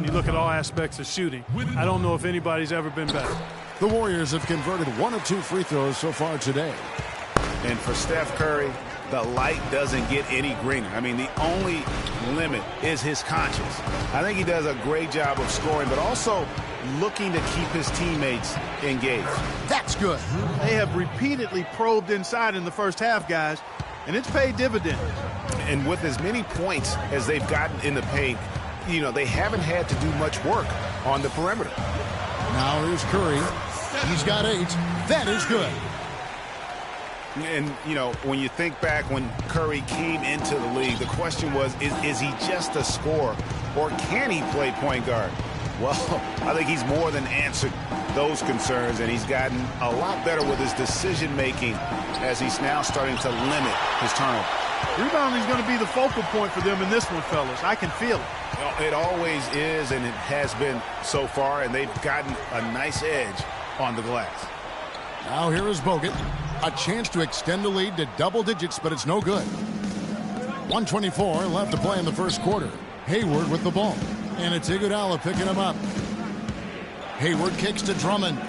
you look at all aspects of shooting. I don't know if anybody's ever been better. The Warriors have converted 1 of 2 free throws so far today. And for Steph Curry, the light doesn't get any greener. I mean, the only limit is his conscience. I think he does a great job of scoring, but also looking to keep his teammates engaged. That's good. They have repeatedly probed inside in the first half, guys, and it's paid dividends. And with as many points as they've gotten in the paint, you know, they haven't had to do much work on the perimeter. Now here's Curry. He's got 8. That is good. And, you know, when you think back when Curry came into the league, the question was, is he just a scorer or can he play point guard? Well, I think he's more than answered those concerns, and he's gotten a lot better with his decision-making as he's now starting to limit his turnover. Rebounding is going to be the focal point for them in this one, fellas. I can feel it. It always is, and it has been so far, and they've gotten a nice edge on the glass. Now here is Bogut. A chance to extend the lead to double digits, but it's no good. 1:24 left to play in the first quarter. Hayward with the ball. And it's Iguodala picking him up. Hayward kicks to Drummond.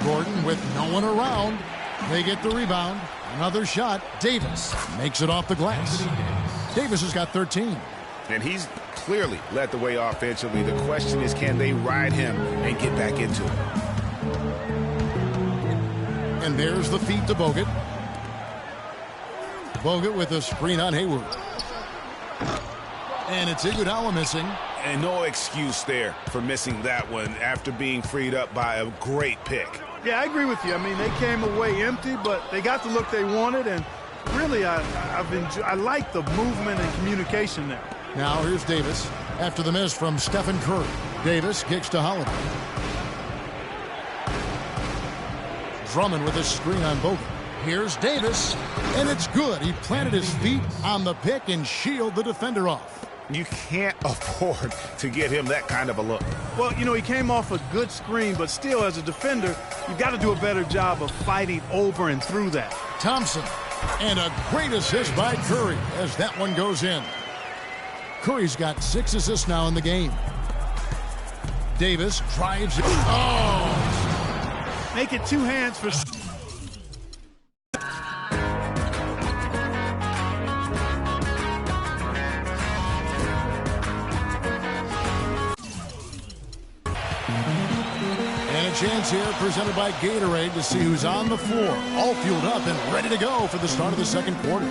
Gordon with no one around. They get the rebound. Another shot. Davis makes it off the glass. Davis has got 13. And he's clearly led the way offensively. The question is, can they ride him and get back into it? And there's the feed to Bogut. Bogut with a screen on Hayward. And it's Iguodala missing. And no excuse there for missing that one after being freed up by a great pick. Yeah, I agree with you. I mean, they came away empty, but they got the look they wanted, and really, I like the movement and communication there. Now here's Davis after the miss from Stephen Curry. Davis kicks to Holiday. Drummond with a screen on Bogut. Here's Davis, and it's good. He planted his feet on the pick and shielded the defender off. You can't afford to get him that kind of a look. Well, you know, he came off a good screen, but still, as a defender, you've got to do a better job of fighting over and through that. Thompson, and a great assist by Curry as that one goes in. Curry's got 6 assists now in the game. Davis drives it. Oh! Make it 2 hands for... Chance here presented by Gatorade to see who's on the floor, all fueled up and ready to go for the start of the second quarter.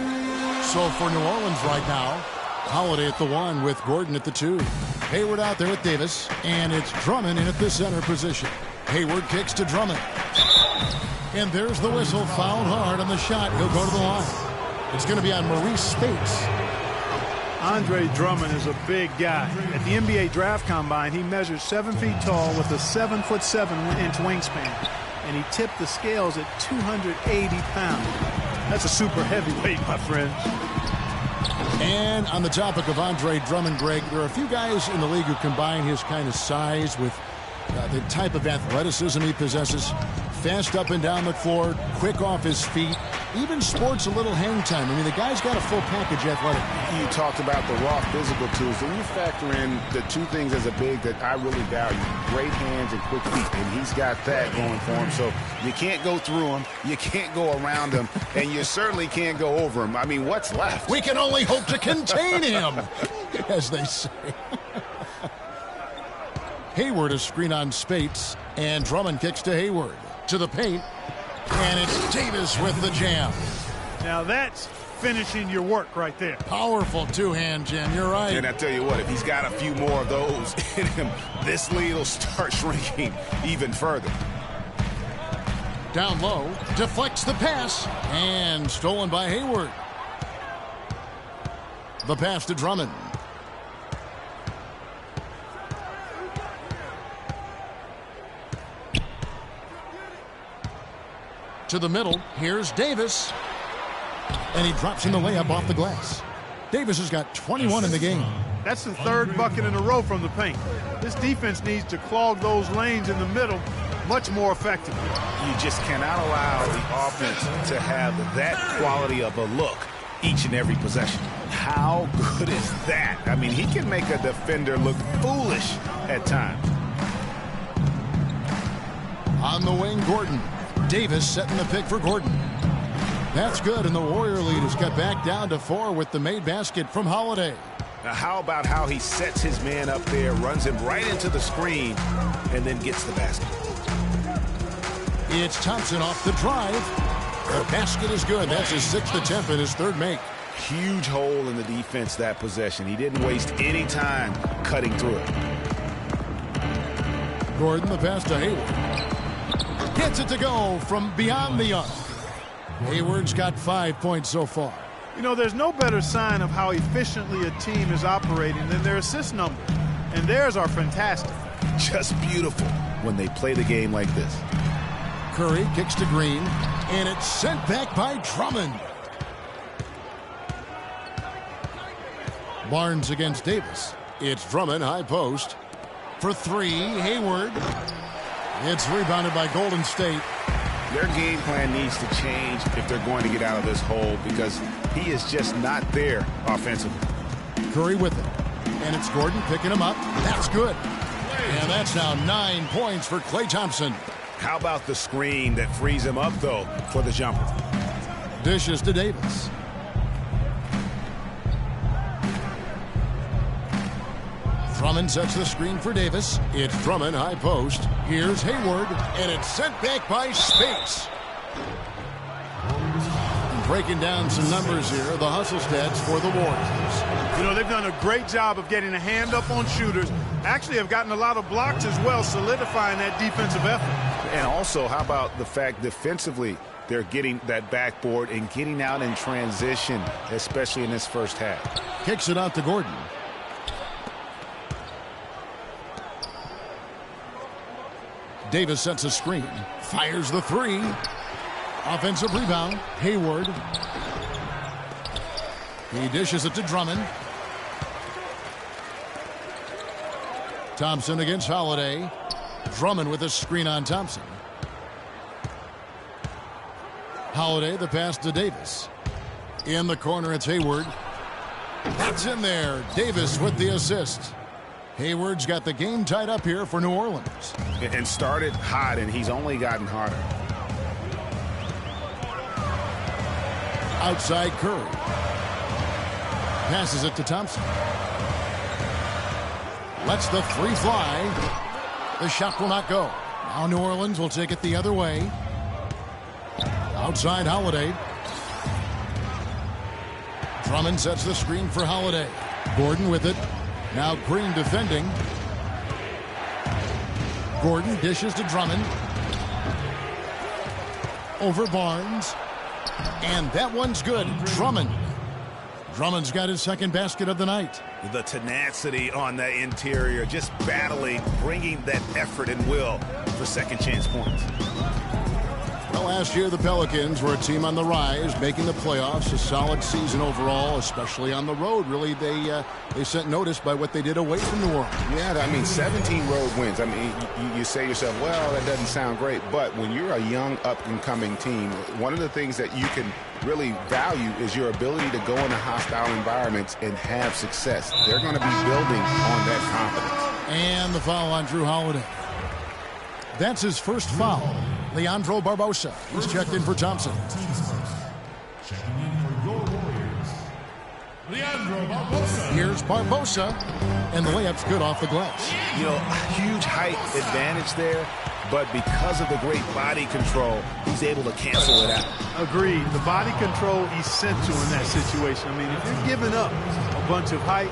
So for New Orleans right now, Holiday at the 1 with Gordon at the 2. Hayward out there with Davis, and it's Drummond in at the center position. Hayward kicks to Drummond. And there's the whistle, fouled hard on the shot. He'll go to the line. It's going to be on Maurice Spates. Andre Drummond is a big guy. At the NBA Draft Combine, he measures 7 feet tall with a 7'7" wingspan. And he tipped the scales at 280 pounds. That's a super heavyweight, my friend. And on the topic of Andre Drummond, Greg, there are a few guys in the league who combine his kind of size with the type of athleticism he possesses. Fast up and down the floor, quick off his feet, even sports a little hang time. I mean, the guy's got a full package athletic. You talked about the raw physical tools. When you factor in the 2 things as a big that I really value, great hands and quick feet, and he's got that going for him. So you can't go through him, you can't go around him, and you certainly can't go over him. I mean, what's left? We can only hope to contain him, as they say. Hayward is screen on Spates, and Drummond kicks to Hayward. To the paint, and it's Davis with the jam. Now that's finishing your work right there. Powerful 2-hand jam, you're right. And I tell you what, if he's got a few more of those in him, this lead will start shrinking even further. Down low, deflects the pass, and stolen by Hayward. The pass to Drummond. To the middle, here's Davis. And he drops in the layup off the glass. Davis has got 21 in the game. That's the 3rd bucket in a row from the paint. This defense needs to clog those lanes in the middle much more effectively. You just cannot allow the offense to have that quality of a look each and every possession. How good is that? I mean, he can make a defender look foolish at times. On the wing, Gordon. Davis setting the pick for Gordon. That's good, and the Warrior lead is cut back down to 4 with the made basket from Holiday. Now, how about how he sets his man up there, runs him right into the screen, and then gets the basket? It's Thompson off the drive. The basket is good. That's his 6th attempt and his 3rd make. Huge hole in the defense that possession. He didn't waste any time cutting through it. Gordon, the pass to Hayward. Gets it to go from beyond the arc. Hayward's got 5 points so far. You know, there's no better sign of how efficiently a team is operating than their assist number. And theirs are fantastic. Just beautiful when they play the game like this. Curry kicks to Green, and it's sent back by Drummond. Barnes against Davis. It's Drummond, high post. For 3, Hayward. It's rebounded by Golden State. Their game plan needs to change if they're going to get out of this hole because he is just not there offensively. Curry with it. And it's Gordon picking him up. That's good. And that's now 9 points for Klay Thompson. How about the screen that frees him up, though, for the jumper? Dishes to Davis. Drummond sets the screen for Davis. It's Drummond, high post. Here's Hayward, and it's sent back by Space. Breaking down some numbers here, the hustle stats for the Warriors. You know, they've done a great job of getting a hand up on shooters. Actually have gotten a lot of blocks as well, solidifying that defensive effort. And also, how about the fact defensively, they're getting that backboard and getting out in transition, especially in this first half. Kicks it out to Gordon. Davis sets a screen, fires the 3. Offensive rebound, Hayward. He dishes it to Drummond. Thompson against Holiday. Drummond with a screen on Thompson. Holiday, the pass to Davis. In the corner, it's Hayward. That's in there. Davis with the assist. Hayward's got the game tied up here for New Orleans. And started hot, and he's only gotten harder. Outside Curry. Passes it to Thompson. Lets the 3 fly. The shot will not go. Now New Orleans will take it the other way. Outside Holiday. Drummond sets the screen for Holiday. Gordon with it. Now Green defending. Gordon dishes to Drummond. Over Barnes. And that one's good. Drummond's got his 2nd basket of the night. The tenacity on the interior, just battling, bringing that effort and will for second chance points. Well, last year the Pelicans were a team on the rise, making the playoffs. A solid season overall, especially on the road. Really, they sent notice by what they did away from New Orleans. Yeah, I mean, 17 road wins. I mean, you say to yourself, well, that doesn't sound great. But when you're a young, up-and-coming team, one of the things that you can really value is your ability to go into hostile environments and have success. They're going to be building on that confidence. And the foul on Drew Holiday. That's his first foul. Leandro Barbosa. He's checked in for Thompson. Checking in for your Warriors, Leandro Barbosa. Here's Barbosa. And the layup's good off the glass. You know, huge height advantage there, but because of the great body control, he's able to cancel it out. Agreed. The body control essential in that situation. I mean, if you're giving up a bunch of height,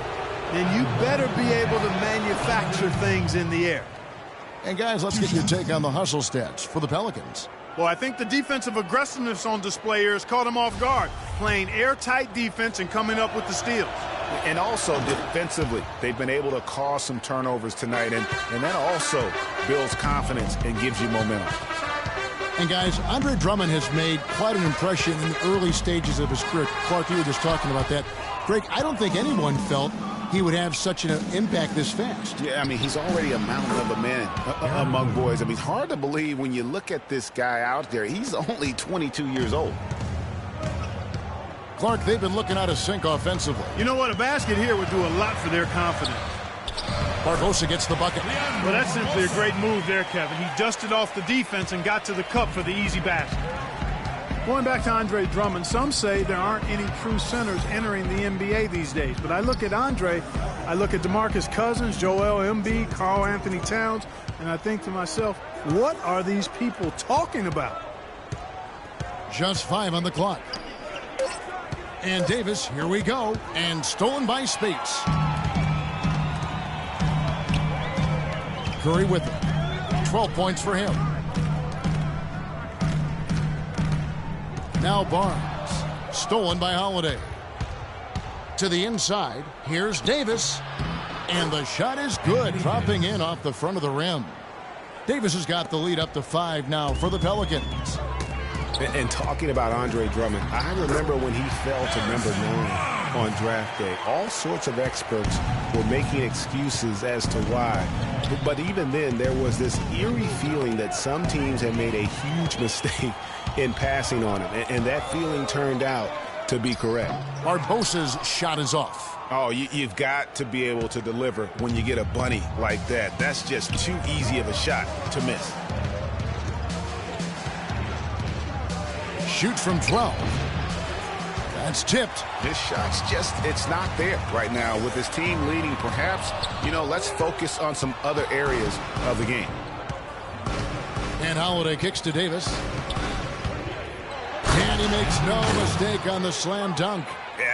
then you better be able to manufacture things in the air. And guys, let's get your take on the hustle stats for the Pelicans. Well, I think the defensive aggressiveness on display here has caught them off guard, playing airtight defense and coming up with the steals. And also defensively, they've been able to cause some turnovers tonight, and that also builds confidence and gives you momentum. And guys, Andre Drummond has made quite an impression in the early stages of his career. Clark, you were just talking about that. Greg, I don't think anyone felt he would have such an impact this fast. Yeah, I mean, he's already a mountain of a man among boys. I mean, it's hard to believe when you look at this guy out there. He's only 22 years old. Clark, they've been looking out of sync offensively. You know what? A basket here would do a lot for their confidence. Barbosa gets the bucket. Well, that's simply a great move there, Kevin. He dusted off the defense and got to the cup for the easy basket. Going back to Andre Drummond, some say there aren't any true centers entering the NBA these days. But I look at Andre, I look at DeMarcus Cousins, Joel Embiid, Karl Anthony Towns, and I think to myself, what are these people talking about? Just 5 on the clock. And Davis, here we go, and stolen by Spates. Curry with it. 12 points for him. Now Barnes. Stolen by Holiday. To the inside. Here's Davis. And the shot is good. Dropping in off the front of the rim. Davis has got the lead up to 5 now for the Pelicans. And talking about Andre Drummond, I remember when he fell to number 9 on draft day. All sorts of experts were making excuses as to why. But even then, there was this eerie feeling that some teams had made a huge mistake in passing on him. And that feeling turned out to be correct. Barbosa's shot is off. Oh, you've got to be able to deliver when you get a bunny like that. That's just too easy of a shot to miss. Shoots from 12. That's tipped. His shot's just, it's not there right now. With his team leading, perhaps, let's focus on some other areas of the game. And Holiday kicks to Davis. And he makes no mistake on the slam dunk.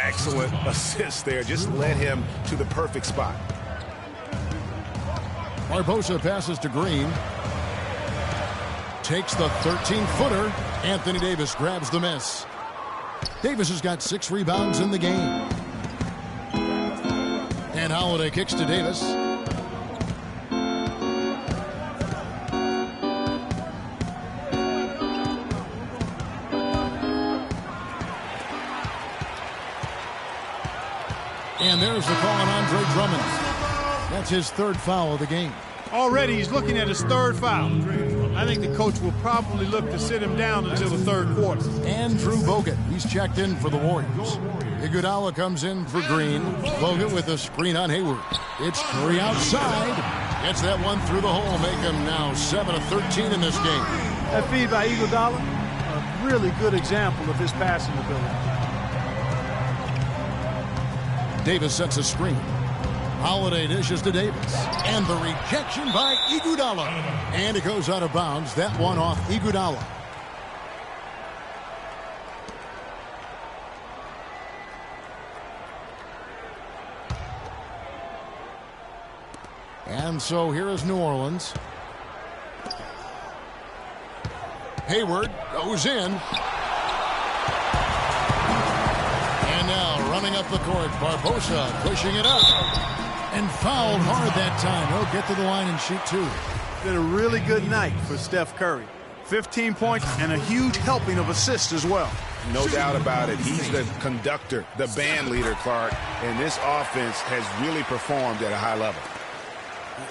Excellent assist there. Just led him to the perfect spot. Barbosa passes to Green. Takes the 13-footer. Anthony Davis grabs the miss. Davis has got 6 rebounds in the game. And Holiday kicks to Davis. And there's the call on Andre Drummond. That's his 3rd foul of the game. Already he's looking at his 3rd foul. I think the coach will probably look to sit him down until the 3rd quarter. Andrew Bogut, he's checked in for the Warriors. Iguodala comes in for Green. Bogut with a screen on Hayward. It's Curry outside. Gets that one through the hole, make him now 7 of 13 in this game. That feed by Iguodala, a really good example of his passing ability. Davis sets a screen. Holiday dishes to Davis. And the rejection by Iguodala. And it goes out of bounds. That one off Iguodala. And so here is New Orleans. Hayward goes in. And now running up the court, Barbosa pushing it up. And fouled hard that time. He'll get to the line and shoot 2. Been a really good night for Steph Curry. 15 points and a huge helping of assists as well. No doubt about it. He's the conductor, the band leader, Clark. And this offense has really performed at a high level.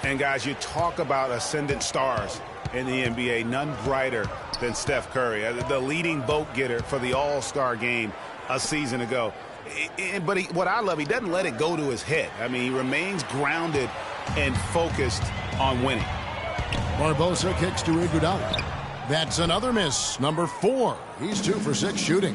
And, guys, you talk about ascendant stars in the NBA. None brighter than Steph Curry, the leading vote getter for the All-Star game a season ago. But what I love, he doesn't let it go to his head. I mean, he remains grounded and focused on winning. Barbosa kicks to Iguodala. That's another miss. Number 4. He's 2 for 6 shooting.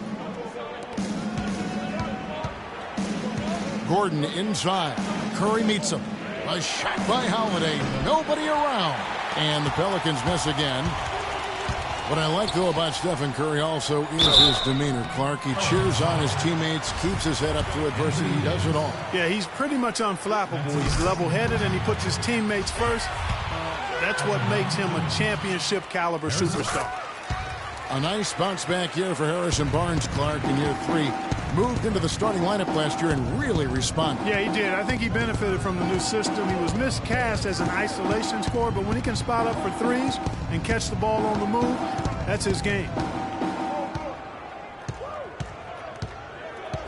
Gordon inside. Curry meets him. A shot by Holiday. Nobody around. And the Pelicans miss again. What I like, though, about Stephen Curry also is his demeanor, Clark. He cheers on his teammates, keeps his head up to adversity. He does it all. Yeah, he's pretty much unflappable. He's level-headed, and he puts his teammates first. That's what makes him a championship-caliber superstar. A nice bounce-back year for Harrison Barnes, Clark, in year 3. Moved into the starting lineup last year and really responded. Yeah, he did. I think he benefited from the new system. He was miscast as an isolation scorer, but when he can spot up for threes and catch the ball on the move, that's his game.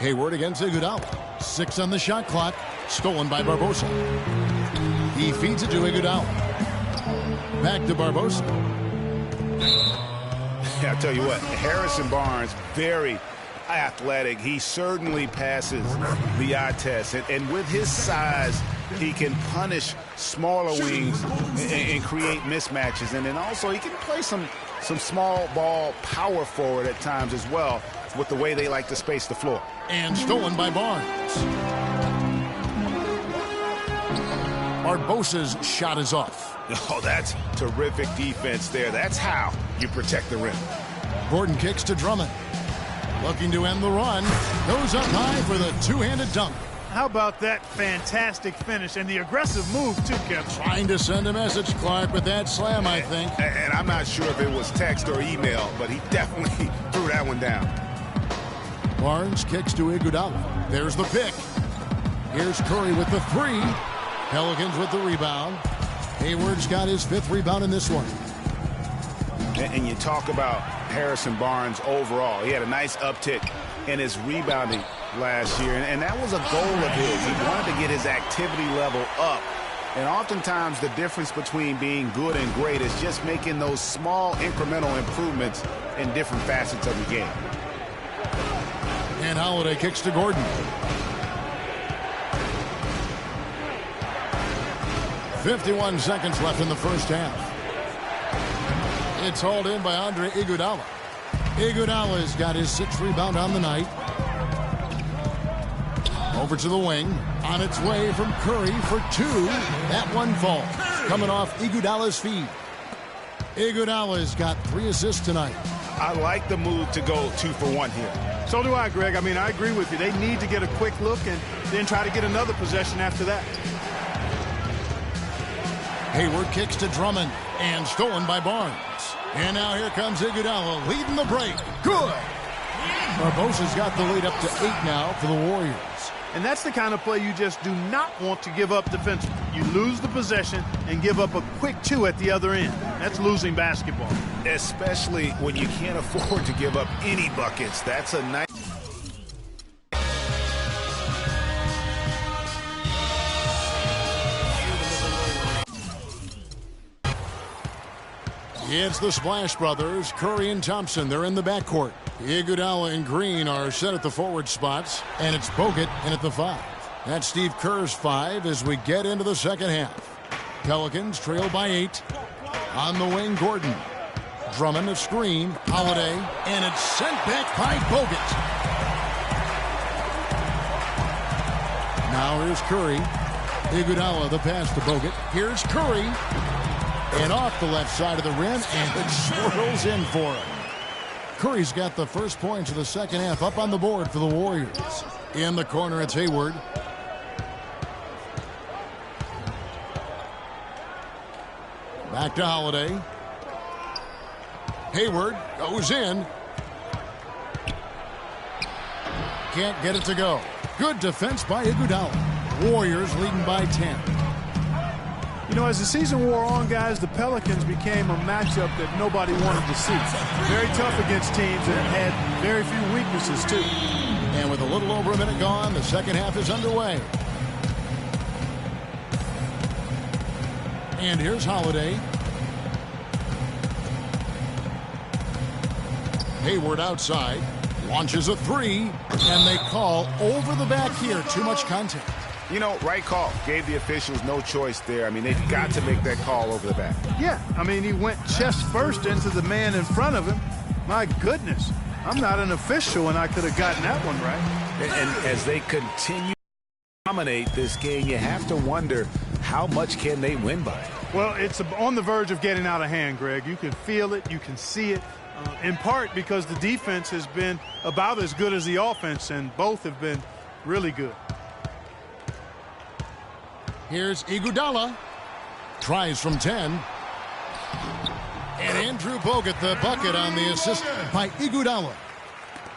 Hayward against Iguodala. 6 on the shot clock. Stolen by Barbosa. He feeds it to Iguodala. Back to Barbosa. I'll tell you what, Harrison Barnes, very athletic. He certainly passes the eye test. And with his size, he can punish smaller wings and create mismatches. And then also he can play some small ball power forward at times as well with the way they like to space the floor. And stolen by Barnes. Barbosa's shot is off. Oh, that's terrific defense there. That's how you protect the rim. Gordon kicks to Drummond. Looking to end the run. Goes up high for the two-handed dunk. How about that fantastic finish and the aggressive move, too, Kevin? Trying to send a message, Clark, with that slam, I think. And I'm not sure if it was text or email, but he definitely threw that one down. Barnes kicks to Iguodala. There's the pick. Here's Curry with the three. Pelicans with the rebound. Hayward's got his 5th rebound in this one. And you talk about Harrison Barnes overall. He had a nice uptick in his rebounding last year, and that was a goal of his. He wanted to get his activity level up. And oftentimes the difference between being good and great is just making those small incremental improvements in different facets of the game. And Holiday kicks to Gordon. 51 seconds left in the first half. It's hauled in by Andre Iguodala. Iguodala's got his 6th rebound on the night. Over to the wing. On its way from Curry for 2. That one falls. Coming off Iguodala's feed. Iguodala's got 3 assists tonight. I like the move to go 2 for 1 here. So do I, Greg. I mean, I agree with you. They need to get a quick look and then try to get another possession after that. Hayward kicks to Drummond and stolen by Barnes. And now here comes Iguodala leading the break. Good. Barbosa's got the lead up to 8 now for the Warriors. And that's the kind of play you just do not want to give up defensively. You lose the possession and give up a quick 2 at the other end. That's losing basketball. Especially when you can't afford to give up any buckets. That's a nice... It's the Splash Brothers, Curry and Thompson. They're in the backcourt. Iguodala and Green are set at the forward spots, and it's Bogut in at the 5. That's Steve Kerr's 5 as we get into the second half. Pelicans trail by 8. On the wing, Gordon. Drummond a screen. Holiday, and it's sent back by Bogut. Now here's Curry. Iguodala the pass to Bogut. Here's Curry. And off the left side of the rim, and it swirls in for him. Curry's got the first points of the second half up on the board for the Warriors. In the corner, it's Hayward. Back to Holiday. Hayward goes in. Can't get it to go. Good defense by Iguodala. Warriors leading by 10. You know, as the season wore on, guys, the Pelicans became a matchup that nobody wanted to see. Very tough against teams that had very few weaknesses, too. And with a little over a minute gone, the second half is underway. And here's Holiday. Hayward outside. Launches a 3. And they call over the back here. Too much contact. You know, right call. Gave the officials no choice there. I mean, they've got to make that call over the back. Yeah, I mean, he went chest first into the man in front of him. My goodness, I'm not an official, and I could have gotten that one right. And as they continue to dominate this game, you have to wonder, how much can they win by? Well, it's on the verge of getting out of hand, Greg. You can feel it. You can see it, in part because the defense has been about as good as the offense, and both have been really good. Here's Iguodala. Tries from 10. And Andrew Bogut the bucket on the assist by Iguodala.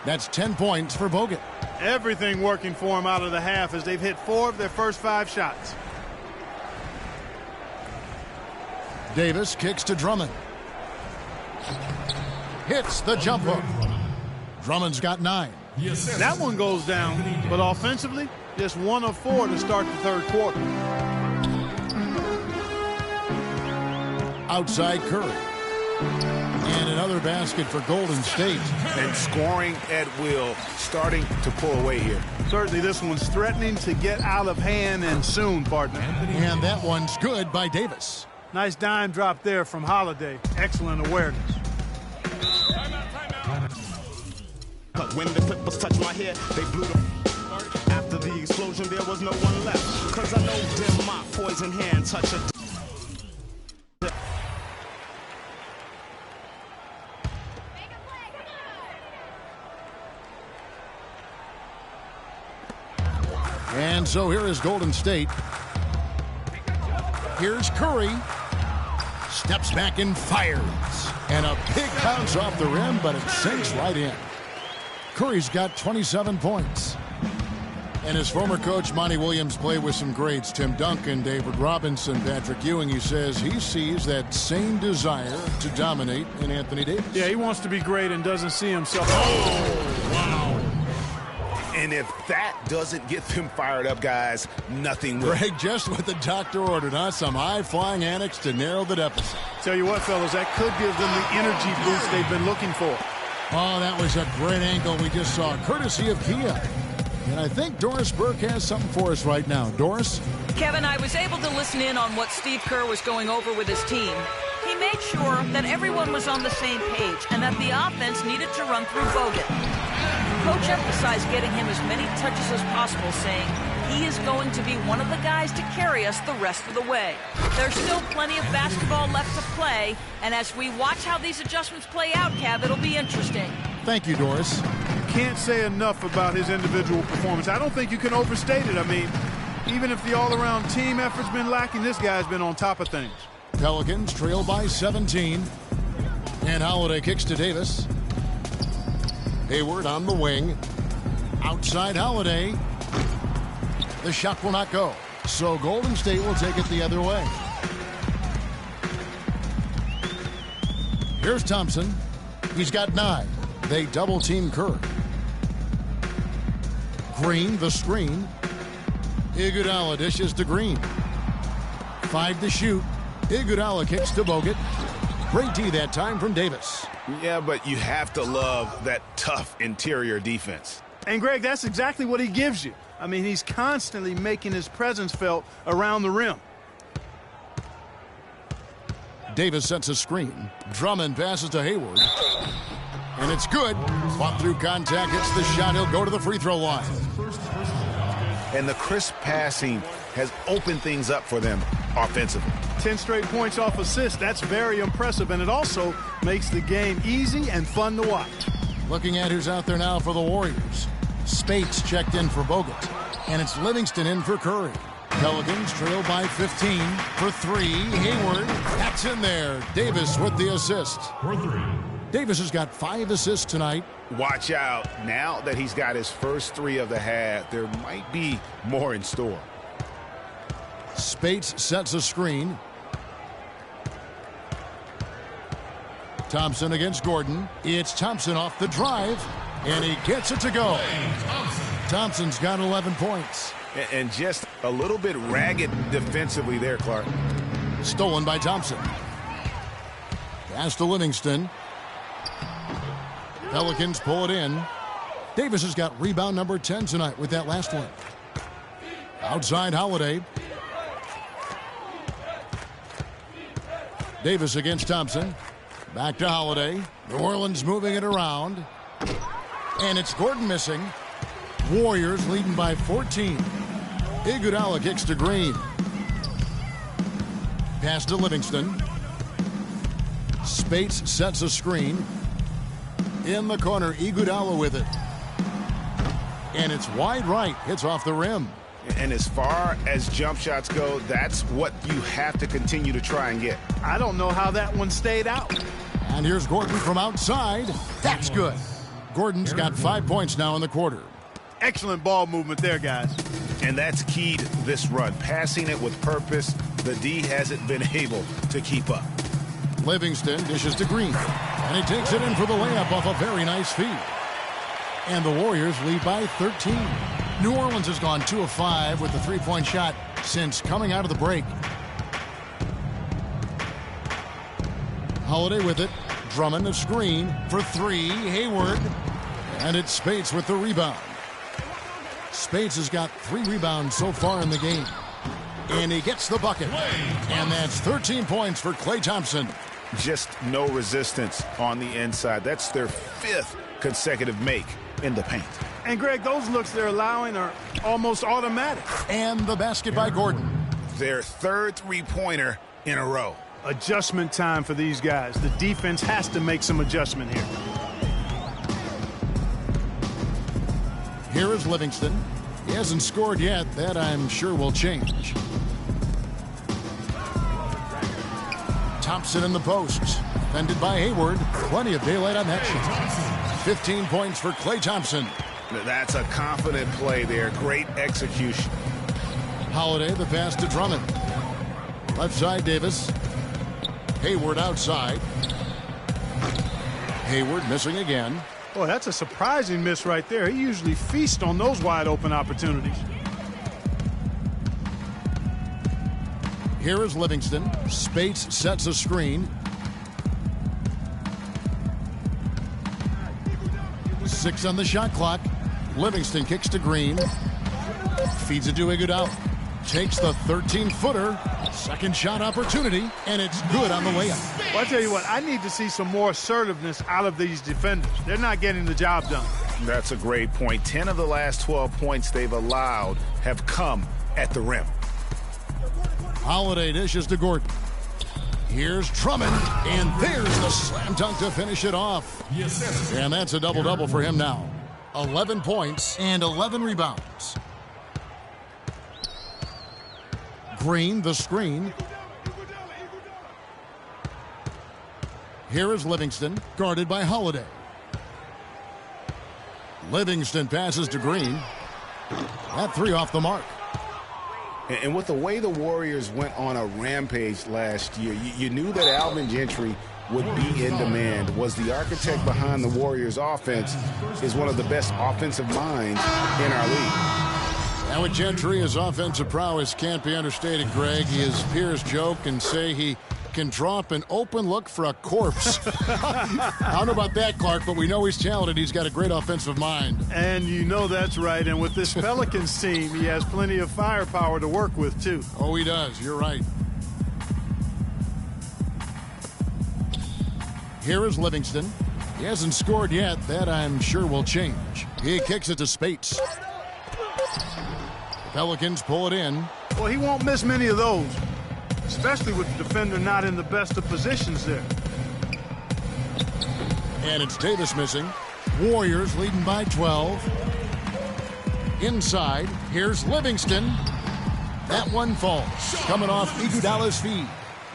That's 10 points for Bogut. Everything working for him out of the half as they've hit 4 of their first 5 shots. Davis kicks to Drummond. Hits the jump hook. Drummond's got 9. That one goes down, but offensively, just 1 of 4 to start the third quarter. Outside Curry. And another another basket for Golden State. And scoring at will, starting to pull away here. Certainly this one's threatening to get out of hand, and soon, partner. And that one's good by Davis. Nice dime drop there from Holiday. Excellent awareness. But when the Clippers touched my head, they blew the... After the explosion, there was no one left. Cause I know them my poison hand touch a... And so here is Golden State. Here's Curry. Steps back and fires. And a big bounce off the rim, but it sinks right in. Curry's got 27 points. And his former coach, Monty Williams, played with some greats. Tim Duncan, David Robinson, Patrick Ewing. He says he sees that same desire to dominate in Anthony Davis. Yeah, he wants to be great and doesn't see himself. Oh, wow. And if that doesn't get them fired up, guys, nothing will. Greg, just what the doctor ordered, huh? Some high-flying antics to narrow the deficit. Tell you what, fellas, that could give them the energy boost they've been looking for. Oh, that was a great angle we just saw, courtesy of Kia. And I think Doris Burke has something for us right now. Doris? Kevin, I was able to listen in on what Steve Kerr was going over with his team. He made sure that everyone was on the same page and that the offense needed to run through Bogut. Coach emphasized getting him as many touches as possible, saying he is going to be one of the guys to carry us the rest of the way. There's still plenty of basketball left to play, and as we watch how these adjustments play out, Kev, it'll be interesting. Thank you, Doris. Can't say enough about his individual performance. I don't think you can overstate it. I mean, even if the all-around team effort's been lacking, this guy's been on top of things. Pelicans trail by 17. And Holiday kicks to Davis. Hayward on the wing. Outside Holiday. The shot will not go. So Golden State will take it the other way. Here's Thompson. He's got 9. They double-team Kerr. Green, the screen. Iguodala dishes to Green. 5 to shoot. Iguodala kicks to Bogut. Great D that time from Davis. Yeah, but you have to love that tough interior defense. And, Greg, that's exactly what he gives you. I mean, he's constantly making his presence felt around the rim. Davis sets a screen. Drummond passes to Hayward. And it's good. Fought through contact, hits the shot. He'll go to the free throw line. And the crisp passing has opened things up for them offensively. 10 straight points off assists. That's very impressive, and it also makes the game easy and fun to watch. Looking at who's out there now for the Warriors. Spates checked in for Bogut. And it's Livingston in for Curry. Pelicans trail by 15 for 3. Hayward, that's in there. Davis with the assist. For 3. Davis has got 5 assists tonight. Watch out. Now that he's got his first 3 of the half, there might be more in store. Spates sets a screen. Thompson against Gordon. It's Thompson off the drive, and he gets it to go. Thompson's got 11 points. And just a little bit ragged defensively there, Clark. Stolen by Thompson. Pass to Livingston. Pelicans pull it in. Davis has got rebound number 10 tonight with that last one. Outside Holiday. Davis against Thompson. Back to Holiday. New Orleans moving it around. And it's Gordon missing. Warriors leading by 14. Iguodala kicks to Green. Pass to Livingston. Spates sets a screen. In the corner, Iguodala with it. And it's wide right. Hits off the rim. And as far as jump shots go, that's what you have to continue to try and get. I don't know how that one stayed out. And here's Gordon from outside. That's good. Gordon's got 5 points now in the quarter. Excellent ball movement there, guys. And that's key to this run. Passing it with purpose. The D hasn't been able to keep up. Livingston dishes to Green. And he takes it in for the layup off a very nice feed. And the Warriors lead by 13. New Orleans has gone 2 of 5 with the three-point shot since coming out of the break. Holiday with it. Drummond a screen for three. Hayward. And it's Spates with the rebound. Spates has got 3 rebounds so far in the game. And he gets the bucket. And that's 13 points for Klay Thompson. Just no resistance on the inside. That's their 5th consecutive make in the paint. And, Greg, those looks they're allowing are almost automatic. And the basket by Gordon. Their 3rd three-pointer in a row. Adjustment time for these guys. The defense has to make some adjustment here. Here is Livingston. He hasn't scored yet. That, I'm sure, will change. Thompson in the posts. Defended by Hayward. Plenty of daylight on that shot. 15 points for Klay Thompson. That's a confident play there. Great execution. Holiday, the pass to Drummond. Left side, Davis. Hayward outside. Hayward missing again. Boy, that's a surprising miss right there. He usually feasts on those wide open opportunities. Here is Livingston. Spates sets a screen. 6 on the shot clock. Livingston kicks to Green. Feeds it to Iguodala. Takes the 13-footer. Second shot opportunity, and it's good on the layup. Well, I tell you what, I need to see some more assertiveness out of these defenders. They're not getting the job done. That's a great point. 10 of the last 12 points they've allowed have come at the rim. Holiday dishes to Gordon. Here's Drummond, and there's the slam dunk to finish it off. Yes. And that's a double-double for him now. 11 points and 11 rebounds. Green, the screen. Here is Livingston, guarded by Holiday. Livingston passes to Green. That 3 off the mark. And with the way the Warriors went on a rampage last year, you knew that Alvin Gentry would be in demand. Was the architect behind the Warriors' offense, is one of the best offensive minds in our league. Now with Gentry, his offensive prowess can't be understated, Greg. His peers joke and say he can draw up an open look for a corpse. I don't know about that, Clark, but we know he's talented. He's got a great offensive mind. And you know that's right. And with this Pelicans team, he has plenty of firepower to work with, too. Oh, he does. You're right. Here is Livingston. He hasn't scored yet. That, I'm sure, will change. He kicks it to Spates. Pelicans pull it in. Well, he won't miss many of those, especially with the defender not in the best of positions there. And it's Davis missing. Warriors leading by 12. Inside, here's Livingston. That one falls. Coming off Iguodala's feed.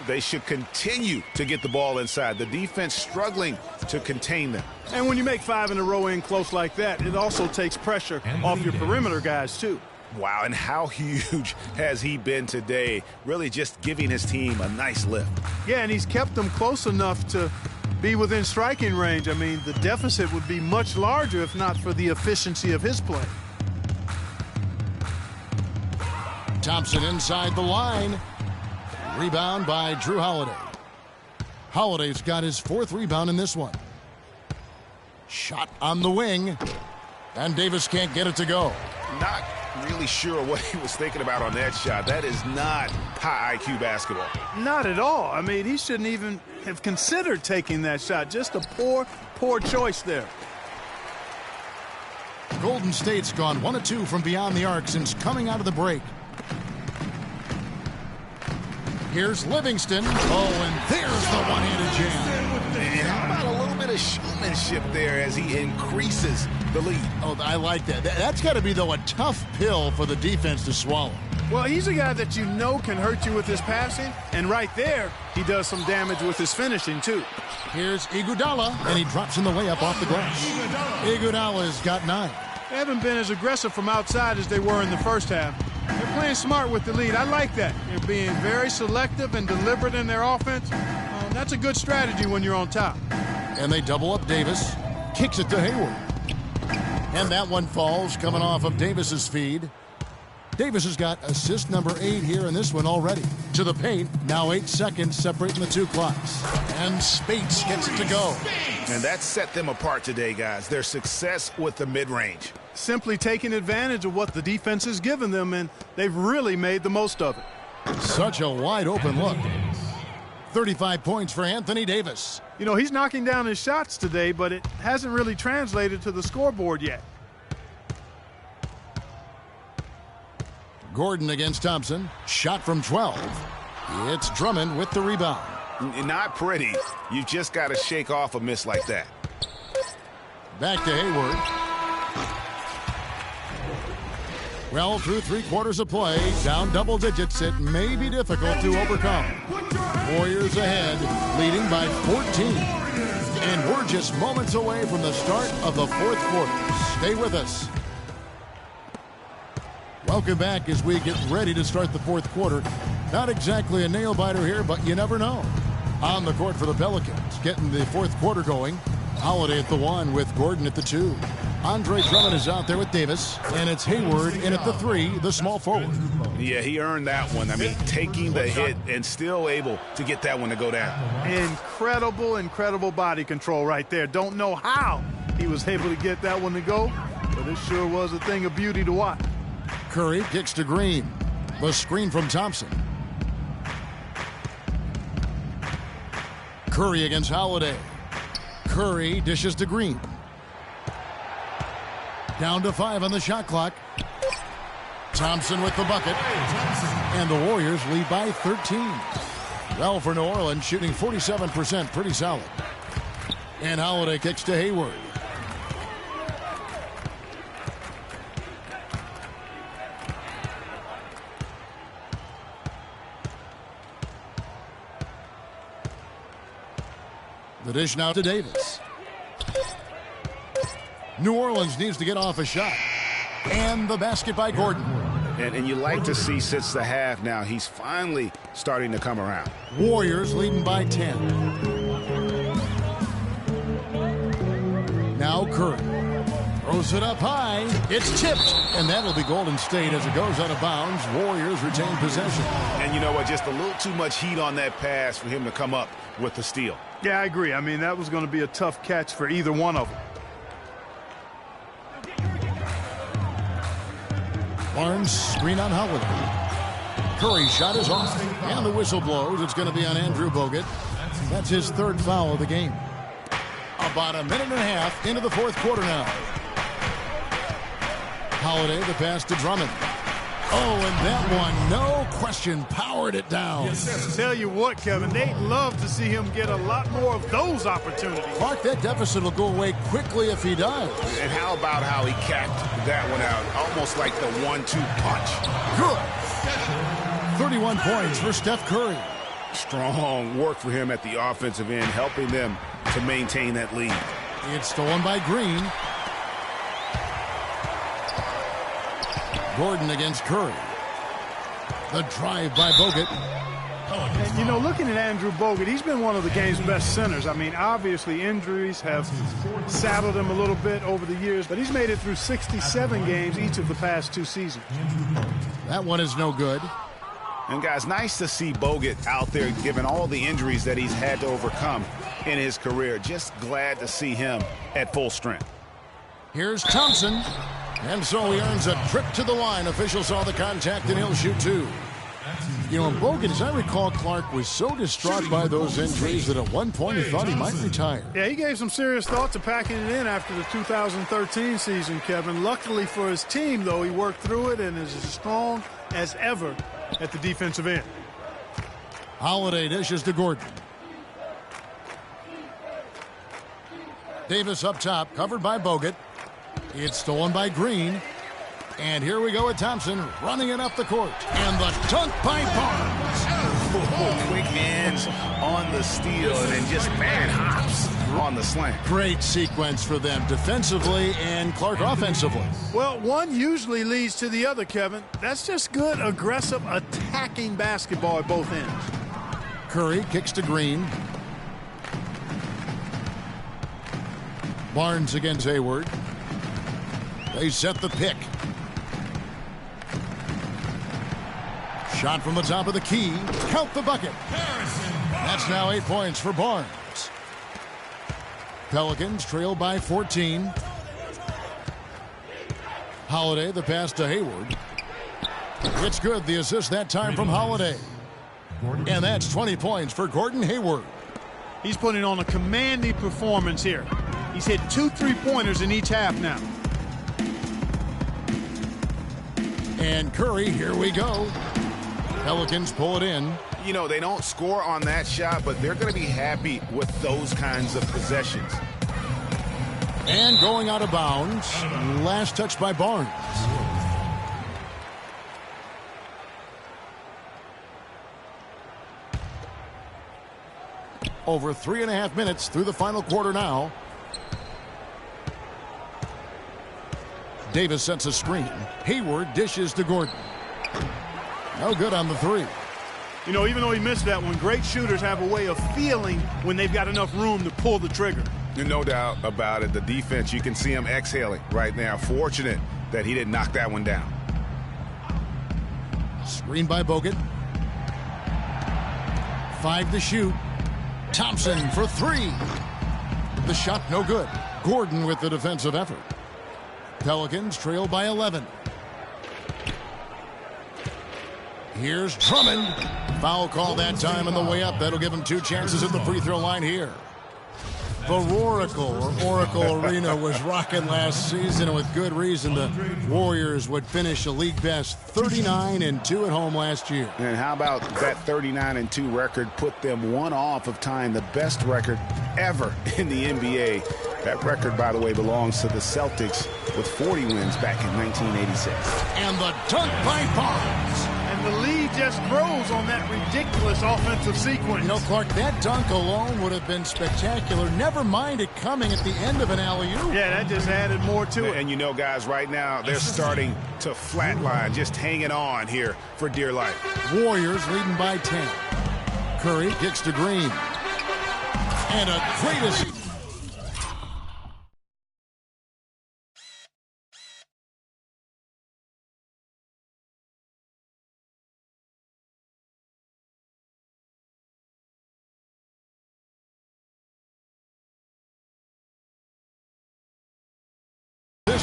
They should continue to get the ball inside. The defense struggling to contain them. And when you make 5 in a row in close like that, it also takes pressure off your perimeter guys, too. Wow, and how huge has he been today? Really just giving his team a nice lift. Yeah, and he's kept them close enough to be within striking range. I mean, the deficit would be much larger if not for the efficiency of his play. Thompson inside the line. Rebound by Drew Holiday. Holiday's got his 4th rebound in this one. Shot on the wing. And Davis can't get it to go. Not really sure what he was thinking about on that shot. That is not high IQ basketball. Not at all. I mean, he shouldn't even have considered taking that shot. Just a poor choice there. Golden State's gone 1 of 2 from beyond the arc since coming out of the break. Here's Livingston. Oh, and there's the one-handed jam. And how about a little bit of showmanship there as he increases the lead? Oh, I like that. That's got to be, though, a tough pill for the defense to swallow. Well, he's a guy that you know can hurt you with his passing, and right there, he does some damage with his finishing, too. Here's Iguodala, and he drops in the layup off the glass. Iguodala's got 9. They haven't been as aggressive from outside as they were in the first half. They're playing smart with the lead. I like that. They're being very selective and deliberate in their offense. That's a good strategy when you're on top. And they double up Davis. Kicks it to Hayward. And that one falls coming off of Davis's feed. Davis has got assist number 8 here in this one already. To the paint, now 8 seconds separating the two clocks. And Spates gets it to go. And that set them apart today, guys. Their success with the mid-range. Simply taking advantage of what the defense has given them, and they've really made the most of it. Such a wide open look. 35 points for Anthony Davis. You know, he's knocking down his shots today, but it hasn't really translated to the scoreboard yet. Gordon against Thompson. Shot from 12. It's Drummond with the rebound. Not pretty. You've just got to shake off a miss like that. Back to Hayward. Well, through 3/4 of play, down double digits, it may be difficult to overcome. Warriors ahead, leading by 14. And we're just moments away from the start of the 4th quarter. Stay with us. Welcome back as we get ready to start the 4th quarter. Not exactly a nail-biter here, but you never know. On the court for the Pelicans, getting the 4th quarter going. Holiday at the 1 with Gordon at the 2. Andre Drummond is out there with Davis, and it's Hayward in at the 3, the small forward. Yeah, he earned that one. I mean, taking the hit and still able to get that one to go down. Incredible body control right there. Don't know how he was able to get that one to go, but it sure was a thing of beauty to watch. Curry kicks to Green. The screen from Thompson. Curry against Holiday. Curry dishes to Green. Down to 5 on the shot clock. Thompson with the bucket. And the Warriors lead by 13. Well, for New Orleans, shooting 47%, pretty solid. And Holiday kicks to Hayward. The dish now to Davis. New Orleans needs to get off a shot. And the basket by Gordon. And you like to see since the half now, he's finally starting to come around. Warriors leading by 10. Now Curry. Throws it up high. It's tipped. And that'll be Golden State as it goes out of bounds. Warriors retain possession. And you know what? Just a little too much heat on that pass for him to come up with the steal. Yeah, I agree. I mean, that was going to be a tough catch for either one of them. Barnes screen on Holiday. Curry's shot is off. And the whistle blows. It's going to be on Andrew Bogut. That's his 3rd foul of the game. About a minute and a half into the 4th quarter now. Holiday, the pass to Drummond. Oh, and that one, no question, powered it down. Tell you what, Kevin, they'd love to see him get a lot more of those opportunities. Clark, that deficit will go away quickly if he does. And how about how he capped that one out? Almost like the 1-2 punch. Good. 31 points for Steph Curry. Strong work for him at the offensive end, helping them to maintain that lead. It's stolen by Green. Gordon against Curry. The drive by Bogut. And, you know, looking at Andrew Bogut, he's been one of the game's best centers. I mean, obviously injuries have saddled him a little bit over the years, but he's made it through 67 games each of the past 2 seasons. That one is no good. And, guys, nice to see Bogut out there given all the injuries that he's had to overcome in his career. Just glad to see him at full strength. Here's Thompson. And so he earns a trip to the line. Officials saw the contact, and he'll shoot 2. You know, Bogut, as I recall, Clark was so distraught by those injuries that at one point he thought he might retire. Yeah, he gave some serious thought to packing it in after the 2013 season, Kevin. Luckily for his team, though, he worked through it and is as strong as ever at the defensive end. Holiday dishes to Gordon. Davis up top, covered by Bogut. It's stolen by Green. And here we go with Thompson running it up the court. And the dunk by Barnes. Oh, quick hands on the steal and then just bad hops on the slant. Great sequence for them defensively and Clark offensively. Well, one usually leads to the other, Kevin. That's just good, aggressive, attacking basketball at both ends. Curry kicks to Green. Barnes against Hayward. They set the pick. Shot from the top of the key. Count the bucket. That's now 8 points for Barnes. Pelicans trail by 14. Holiday, the pass to Hayward. It's good. The assist that time from Holiday. And that's 20 points for Gordon Hayward. He's putting on a commanding performance here. He's hit 2 3-pointers in each half now. And Curry, here we go. Pelicans pull it in. You know, they don't score on that shot, but they're going to be happy with those kinds of possessions. And going out of bounds. Last touch by Barnes. Over 3.5 minutes through the final quarter now. Davis sets a screen. Hayward dishes to Gordon. No good on the three. You know, even though he missed that one, great shooters have a way of feeling when they've got enough room to pull the trigger. No doubt about it. The defense, you can see him exhaling right now. Fortunate that he didn't knock that one down. Screen by Bogut. 5 to shoot. Thompson for 3. The shot no good. Gordon with the defensive effort. Pelicans trail by 11. Here's Drummond. Foul call that time on the way up. That'll give him 2 chances at the free throw line here. The Roracle, or Oracle Arena, was rocking last season, and with good reason. The Warriors would finish a league best 39-2 at home last year. And how about that 39-2 record put them 1 off of tying the best record ever in the NBA. That record, by the way, belongs to the Celtics with 40 wins back in 1986. And the dunk by Barnes. And the lead just grows on that ridiculous offensive sequence. You know, Clark, that dunk alone would have been spectacular. Never mind it coming at the end of an alley-oop. Yeah, that just added more to it. And you know, guys, right now, they're starting to flatline, just hanging on here for dear life. Warriors leading by 10. Curry kicks to Green. And a great assist.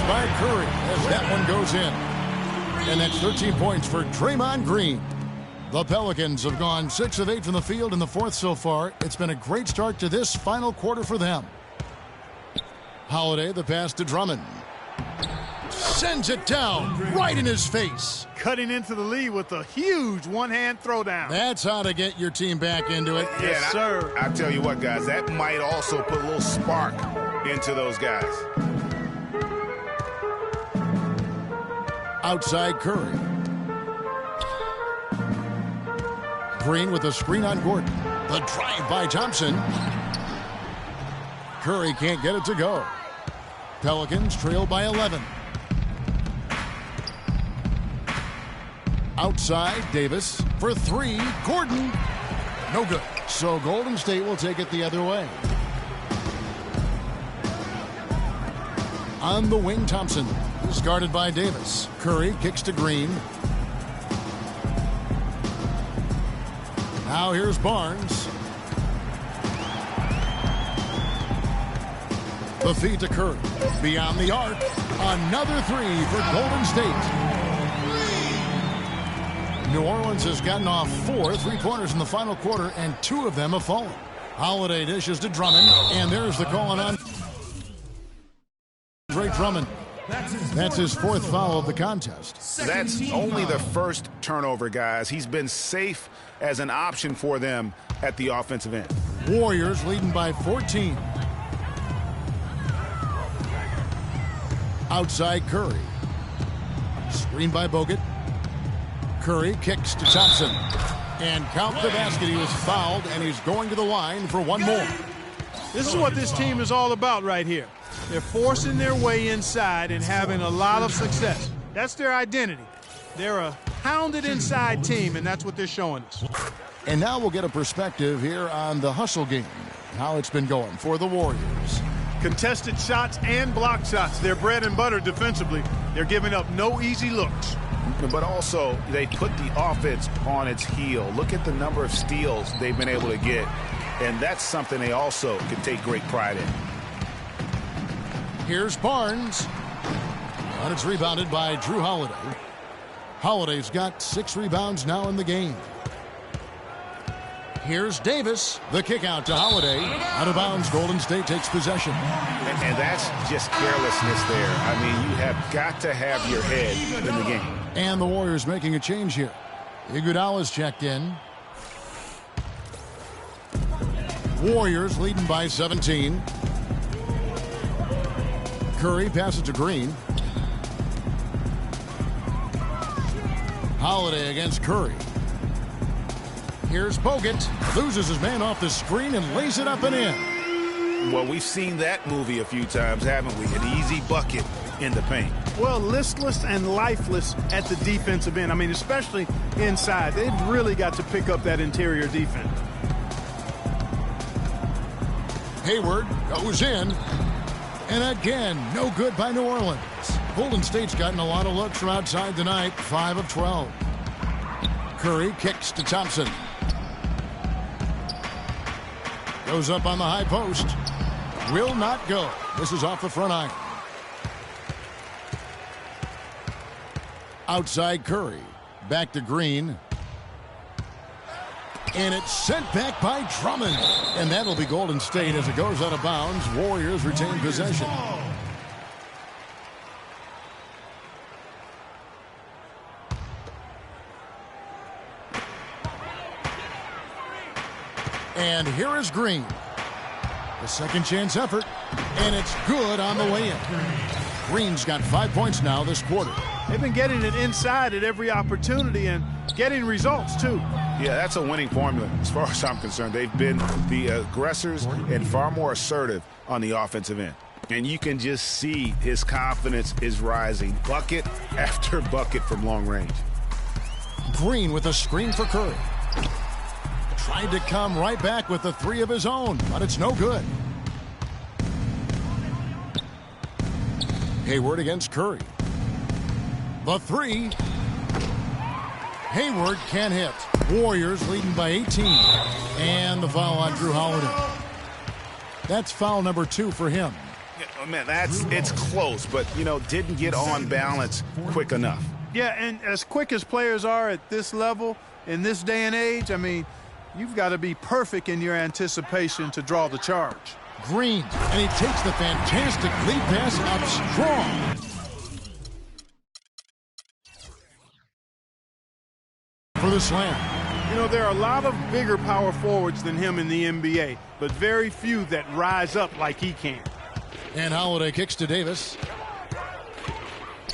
By Curry as that one goes in. And that's 13 points for Draymond Green. The Pelicans have gone 6 of 8 from the field in the fourth so far. It's been a great start to this final quarter for them. Holiday, the pass to Drummond. Sends it down right in his face. Cutting into the lead with a huge one-hand throwdown. That's how to get your team back into it. Yes, sir. I tell you what, guys, that might also put a little spark into those guys. Outside Curry. Green with a screen on Gordon. The drive by Thompson. Curry can't get it to go. Pelicans trail by 11. Outside Davis for 3. Gordon. No good. So Golden State will take it the other way. On the wing, Thompson. He's guarded by Davis. Curry kicks to Green. Now here's Barnes. The feed to Curry. Beyond the arc. Another 3 for Golden State. New Orleans has gotten off 4 3-pointers in the final quarter, and 2 of them have fallen. Holiday dishes to Drummond, and there's the call on Drummond. That's his 4th foul of the contest. That's only the first turnover, guys. He's been safe as an option for them at the offensive end. Warriors leading by 14. Outside Curry. Screen by Bogut. Curry kicks to Thompson. And count the basket. He was fouled, and he's going to the line for 1 more. This is what this team is all about right here. They're forcing their way inside and having a lot of success. That's their identity. They're a pounded inside team, and that's what they're showing us. And now we'll get a perspective here on the hustle game, how it's been going for the Warriors. Contested shots and block shots. They're bread and butter defensively. They're giving up no easy looks. but also they put the offense on its heel. Look at the number of steals they've been able to get, and that's something they also can take great pride in. Here's Barnes, and it's rebounded by Drew Holiday. Holiday's got 6 rebounds now in the game. Here's Davis. The kick out to Holiday. Out of bounds. Golden State takes possession. And that's just carelessness there. I mean, you have got to have your head in the game. And the Warriors making a change here. Iguodala's checked in. Warriors leading by 17. Curry passes to Green. Holiday against Curry. Here's Bogut. Loses his man off the screen and lays it up and in. Well, we've seen that movie a few times, haven't we? An easy bucket in the paint. Well, listless and lifeless at the defensive end. I mean, especially inside. They've really got to pick up that interior defense. Hayward goes in. And again, no good by New Orleans. Golden State's gotten a lot of looks from outside tonight. 5 of 12. Curry kicks to Thompson. Goes up on the high post. Will not go. This is off the front iron. Outside Curry. Back to Green. And it's sent back by Drummond. And that'll be Golden State as it goes out of bounds. Warriors retain possession. And here is Green. The second chance effort. And it's good on the way in. Green's got 5 points now this quarter. They've been getting it inside at every opportunity and getting results, too. Yeah, that's a winning formula as far as I'm concerned. They've been the aggressors and far more assertive on the offensive end. And you can just see his confidence is rising. Bucket after bucket from long range. Green with a screen for Curry. Tried to come right back with the 3 of his own, but it's no good. Hayward against Curry. The 3. Hayward can't hit. Warriors leading by 18. And the foul on Drew Holiday. That's foul number 2 for him. Yeah, man, it's close, but, didn't get on balance quick enough. Yeah, and as quick as players are at this level, in this day and age, I mean, you've got to be perfect in your anticipation to draw the charge. Green, and he takes the fantastic lead pass up strong. For the slam. There are a lot of bigger power forwards than him in the NBA, but very few that rise up like he can. And Holiday kicks to Davis.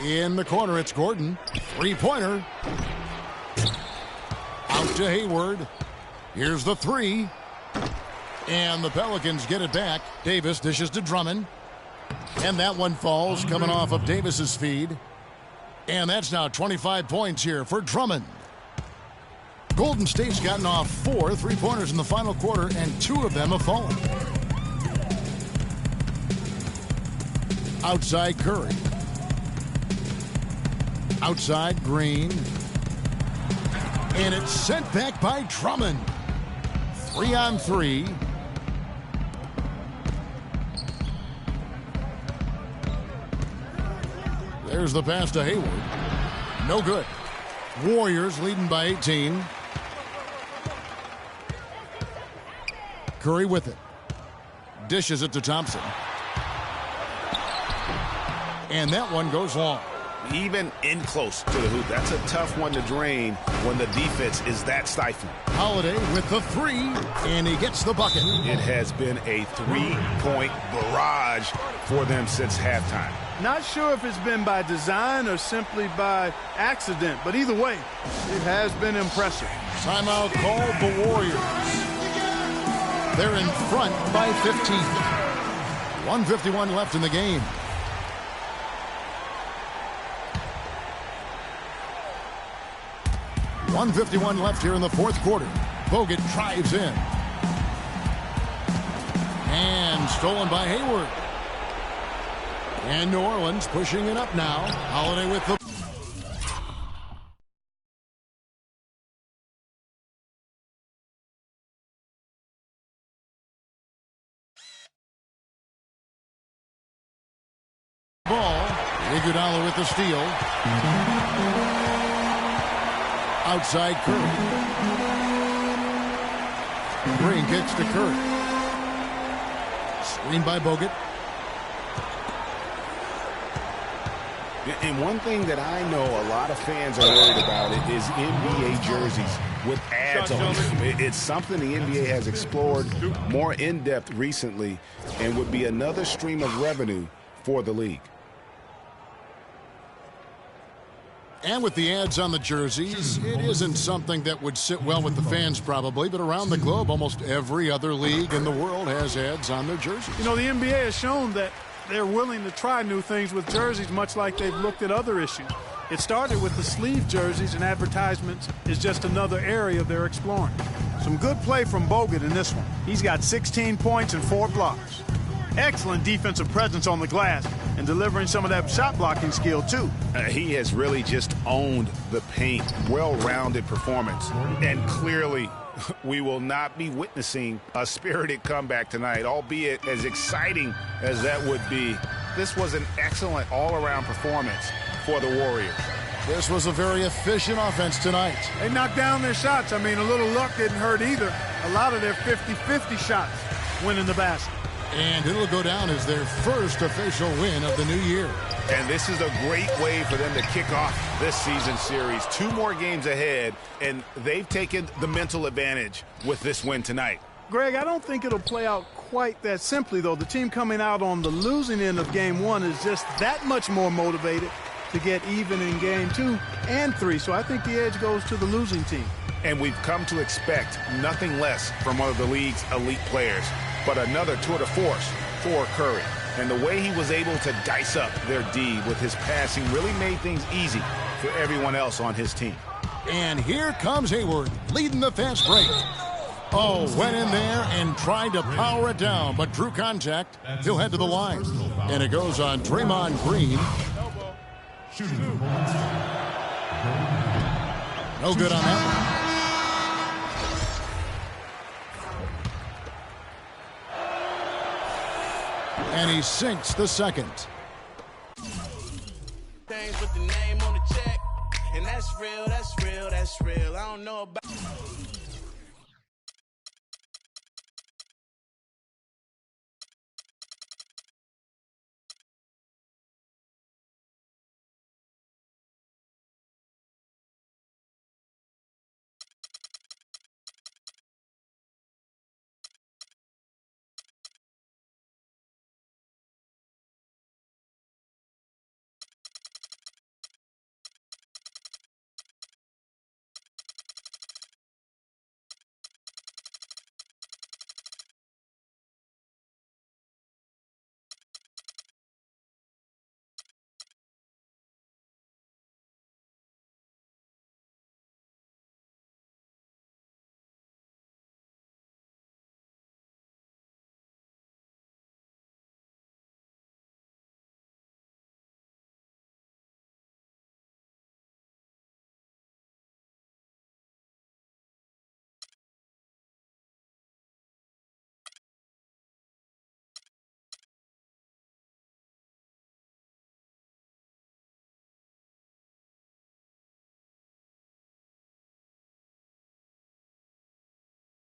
In the corner, it's Gordon. 3-pointer. Out to Hayward. Here's the 3. And the Pelicans get it back. Davis dishes to Drummond. And that one falls, coming off of Davis's feed. And that's now 25 points here for Drummond. Golden State's gotten off 4 3-pointers in the final quarter, and 2 of them have fallen. Outside Curry. Outside Green. And it's sent back by Drummond. 3-on-3. There's the pass to Hayward. No good. Warriors leading by 18. Curry with it. Dishes it to Thompson. And that one goes long. Even in close to the hoop. That's a tough one to drain when the defense is that stifling. Holiday with the 3, and he gets the bucket. It has been a 3-point barrage for them since halftime. Not sure if it's been by design or simply by accident, but either way, it has been impressive. Timeout called the Warriors. They're in front by 15. 1:51 left in the game. .151 left here in the fourth quarter. Bogut drives in. And stolen by Hayward. And New Orleans pushing it up now. Holiday with the... Iguodala with the steal. Outside Curry. Green kicks to Curry. Screen by Bogut. And one thing that I know a lot of fans are worried about it is NBA jerseys with ads on them. It's something the NBA has explored more in depth recently and would be another stream of revenue for the league. And with the ads on the jerseys, it isn't something that would sit well with the fans probably, but around the globe, almost every other league in the world has ads on their jerseys. You know, the NBA has shown that they're willing to try new things with jerseys, much like they've looked at other issues. It started with the sleeve jerseys, and advertisements is just another area they're exploring. Some good play from Bogut in this one. He's got 16 points and 4 blocks. Excellent defensive presence on the glass and delivering some of that shot blocking skill too. He has really just owned the paint. Well-rounded performance. And clearly, we will not be witnessing a spirited comeback tonight, albeit as exciting as that would be. This was an excellent all-around performance for the Warriors. This was a very efficient offense tonight. They knocked down their shots. I mean, a little luck didn't hurt either. A lot of their 50-50 shots went in the basket. And it'll go down as their first official win of the new year. And this is a great way for them to kick off this season series. 2 more games ahead, and they've taken the mental advantage with this win tonight. Greg, I don't think it'll play out quite that simply, though. The team coming out on the losing end of Game 1 is just that much more motivated to get even in Game 2 and 3. So I think the edge goes to the losing team. And we've come to expect nothing less from one of the league's elite players, but another tour de force for Curry. And the way he was able to dice up their D with his passing really made things easy for everyone else on his team. And here comes Hayward leading the fast break. Oh, went in there and tried to power it down, but drew contact. He'll head to the line. And it goes on Draymond Green. No good on that one. And he sinks the second. Things with the name on the check, and that's real, that's real, that's real. I don't know about